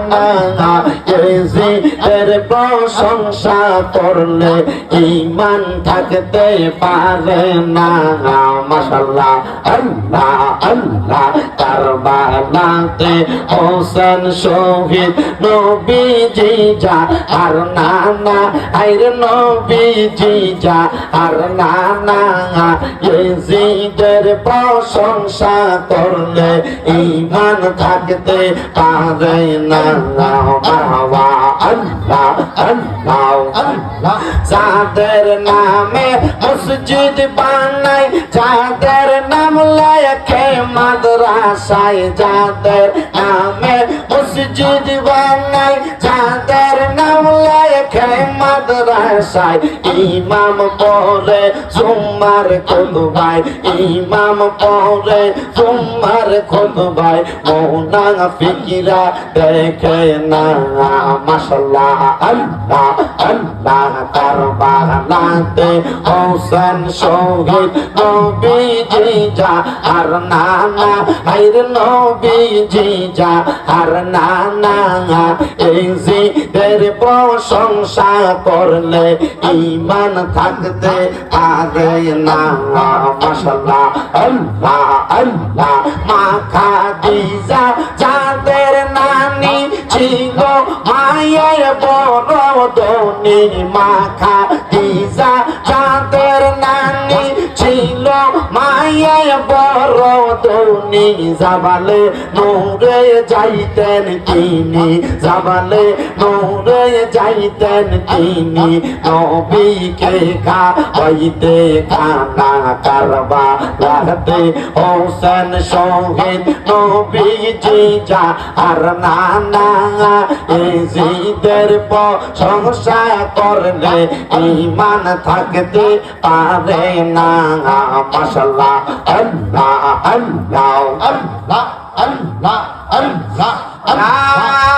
না এর প্রশংসা করলে ঈমান থাকতে পারে না মাশাআল্লাহ আল্লাহ আল্লাহ কারবালাতে হোসেন শহীদ নবীজি যা আর নানা আইরে নবীজি যা আর নানা ইয়েজিদের প্রশংসা করলে ঈমান থাকতে পারে না বাবা আল্লাহ আল্লাহ আল্লাহ যাদের নামে মসজিদ বানাই যাদের নাম লেখে মাদ্রাসায় যাদের নামে মসজিদ বানাই যাদের নাম লেখে মাদ্রাসায় ইমাম পড়ে জুম্মার খুতবায় ইমাম পড়ে জুম্মার খুতবায় মুনাফিকরা দেখে না মাশাআল্লাহ আল্লাহ আল্লাহ কারবালাতে হোসেন শহীদ নবীজি যা আর নানা আইরে নবীজি যা আর নানা ইয়েজিদের প্রশংসা করলে ঈমান থাকতে পারে না মাশাআল্লাহ আল্লাহ আল্লাহ মা খাদিজা যাদের নানি ছিল মায়ের বড় ধনী মা খাদিজা যাদের নানি ছিল মায়ের বড় ধনী জাবালে নূরে যাইতেন তিনি জাবালে নূরে যাইতেন তিনি নবীকে খাওয়াইতে খানা কারবালাতে হোসেন শহীদ নবীজি যা আর নানা ইয়েজিদের প্রশংসা করলে ঈমান থাকতে পারে না মাশাআল্লাহ আল্লাহ আল্লাহ আল্লাহ আল্লাহ আল্লাহ